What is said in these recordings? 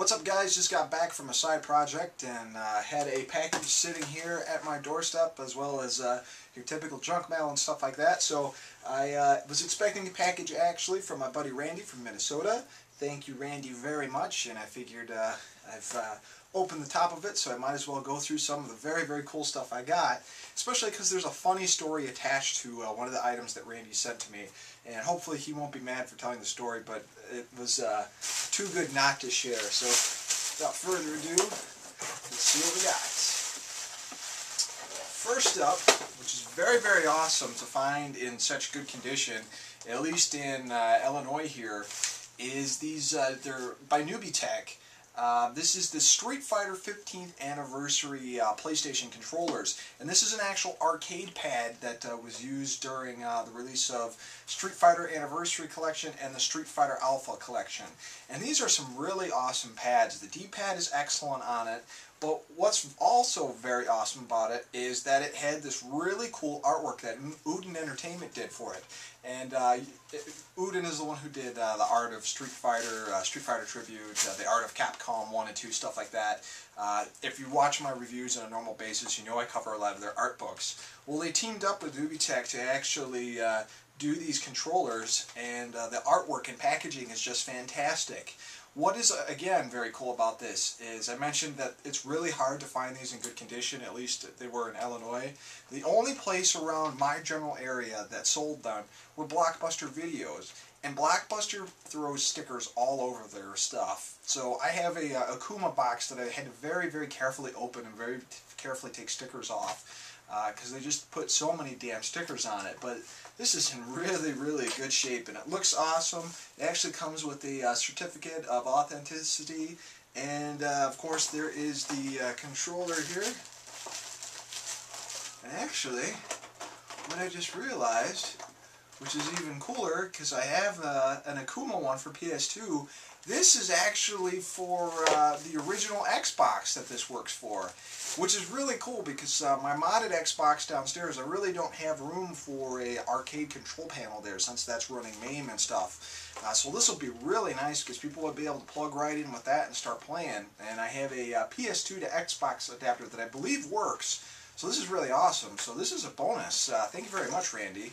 What's up, guys? Just got back from a side project and had a package sitting here at my doorstep, as well as your typical junk mail and stuff like that. So I was expecting a package actually from my buddy Randy from Minnesota. Thank you, Randy, very much. And I figured I've opened the top of it, so I might as well go through some of the very, very cool stuff I got, especially because there's a funny story attached to one of the items that Randy sent to me. And hopefully he won't be mad for telling the story, but it was too good not to share. So without further ado, let's see what we got. First up, which is very, very awesome to find in such good condition, at least in Illinois here, is these, they're by Newbie Tech. This is the Street Fighter 15th Anniversary PlayStation controllers, and this is an actual arcade pad that was used during the release of Street Fighter Anniversary Collection and the Street Fighter Alpha Collection. And these are some really awesome pads. The D-pad is excellent on it, but what's also very awesome about it is that it had this really cool artwork that Uden Entertainment did for it. And Uden is the one who did the art of Street Fighter Tribute, the art of Capcom 1 and 2, stuff like that. If you watch my reviews on a normal basis, you know I cover a lot of their art books. Well, they teamed up with Newbie Tech to actually do these controllers, and the artwork and packaging is just fantastic. What is, again, very cool about this is I mentioned that it's really hard to find these in good condition, at least they were in Illinois. The only place around my general area that sold them were Blockbuster Videos, and Blockbuster throws stickers all over their stuff. So I have a Akuma box that I had to very, very carefully open and very carefully take stickers off, because they just put so many damn stickers on it. But this is in really, really good shape, and it looks awesome. It actually comes with a certificate of authenticity, and of course there is the controller here. And actually, what I just realized, which is even cooler, because I have an Akuma one for PS2, this is actually for the original Xbox that this works for, which is really cool because my modded Xbox downstairs, I really don't have room for a arcade control panel there since that's running MAME and stuff. So this will be really nice because people will be able to plug right in with that and start playing. And I have a PS2 to Xbox adapter that I believe works. So this is really awesome. So this is a bonus. Thank you very much, Randy.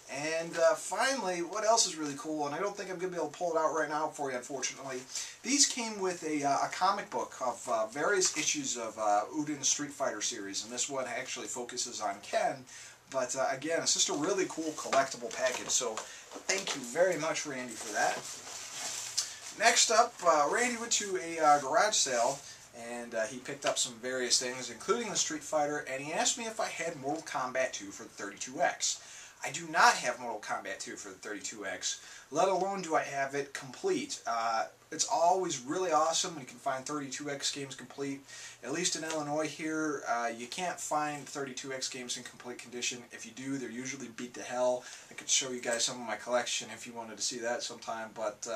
And finally, what else is really cool, and I don't think I'm going to be able to pull it out right now for you, unfortunately. These came with a comic book of various issues of Uden's Street Fighter series, and this one actually focuses on Ken. But again, it's just a really cool collectible package, so thank you very much, Randy, for that. Next up, Randy went to a garage sale, and he picked up some various things, including the Street Fighter, and he asked me if I had Mortal Kombat 2 for the 32X. I do not have Mortal Kombat 2 for the 32X, let alone do I have it complete. It's always really awesome when you can find 32X games complete. At least in Illinois here, you can't find 32X games in complete condition. If you do, they're usually beat to hell. I could show you guys some of my collection if you wanted to see that sometime, but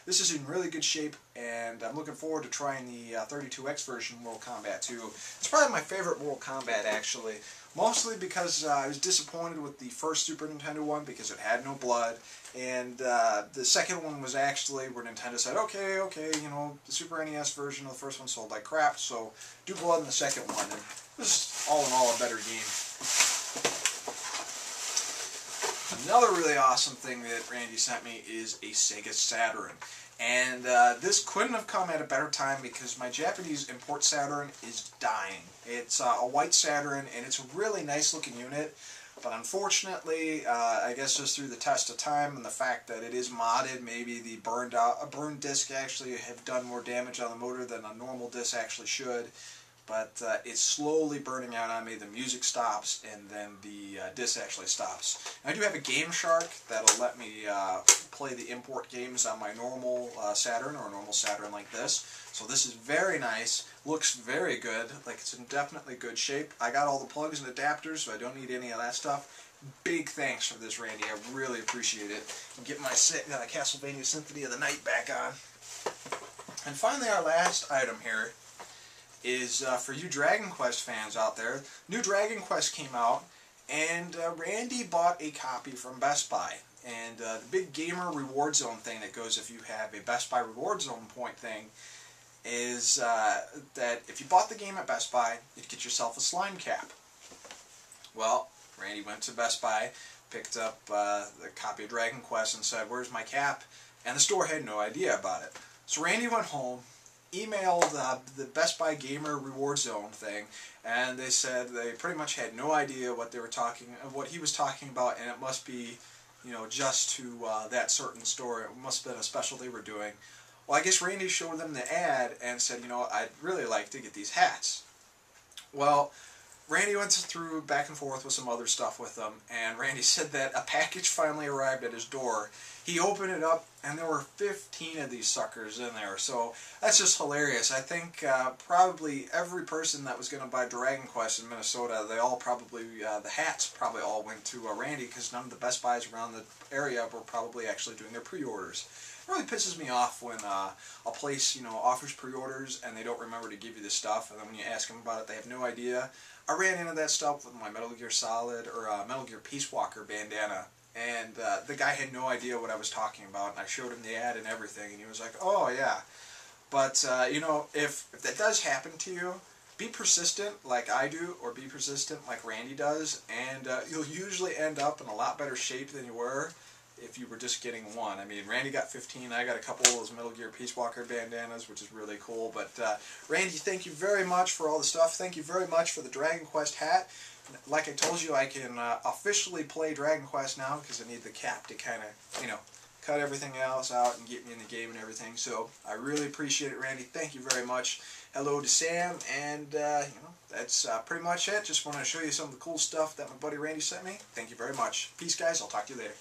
this is in really good shape, and I'm looking forward to trying the 32X version of Mortal Kombat 2. It's probably my favorite Mortal Kombat, actually. Mostly because I was disappointed with the first Super Nintendo one because it had no blood, and the second one was actually where Nintendo said, okay, you know, the Super NES version of the first one sold like crap, so do blood in the second one, and it was all in all a better game. Another really awesome thing that Randy sent me is a Sega Saturn. And this couldn't have come at a better time because my Japanese import Saturn is dying. It's a white Saturn, and it's a really nice looking unit, but unfortunately, I guess just through the test of time and the fact that it is modded, maybe the burned disc actually have done more damage on the motor than a normal disc actually should. But it's slowly burning out on me. The music stops, and then the disc actually stops. And I do have a Game Shark that'll let me play the import games on my normal Saturn, or a normal Saturn like this. So this is very nice, looks very good, like it's in definitely good shape. I got all the plugs and adapters, so I don't need any of that stuff. Big thanks for this, Randy. I really appreciate it. And get my Castlevania Symphony of the Night back on. And finally, our last item here is for you Dragon Quest fans out there. New Dragon Quest came out, and Randy bought a copy from Best Buy. And the big gamer reward zone thing that goes if you have a Best Buy reward zone point thing is that if you bought the game at Best Buy, you'd get yourself a slime cap. Well, Randy went to Best Buy, picked up the copy of Dragon Quest and said, "Where's my cap?" And the store had no idea about it. So Randy went home, emailed the Best Buy Gamer Reward Zone thing, and they said they pretty much had no idea what he was talking about, and it must be, you know, just to that certain store. It must have been a special they were doing. Well, I guess Randy showed them the ad and said, you know, I'd really like to get these hats. Well, Randy went through back and forth with some other stuff with them, and Randy said that a package finally arrived at his door. He opened it up, and there were 15 of these suckers in there, so that's just hilarious. I think probably every person that was going to buy Dragon Quest in Minnesota, they all probably, the hats probably all went to Randy, because none of the Best Buys around the area were probably actually doing their pre-orders. It really pisses me off when a place, you know, offers pre-orders and they don't remember to give you the stuff, and then when you ask them about it, they have no idea. I ran into that stuff with my Metal Gear Solid or Metal Gear Peace Walker bandana, and the guy had no idea what I was talking about, and I showed him the ad and everything, and he was like, "Oh yeah." But you know, if that does happen to you, be persistent like I do, or be persistent like Randy does, and you'll usually end up in a lot better shape than you were if you were just getting one. I mean, Randy got 15, I got a couple of those Metal Gear Peace Walker bandanas, which is really cool. But Randy, thank you very much for all the stuff. Thank you very much for the Dragon Quest hat. Like I told you, I can officially play Dragon Quest now because I need the cap to kind of, you know, cut everything else out and get me in the game and everything. So I really appreciate it, Randy. Thank you very much. Hello to Sam, and you know, that's pretty much it. Just wanted to show you some of the cool stuff that my buddy Randy sent me. Thank you very much. Peace, guys. I'll talk to you later.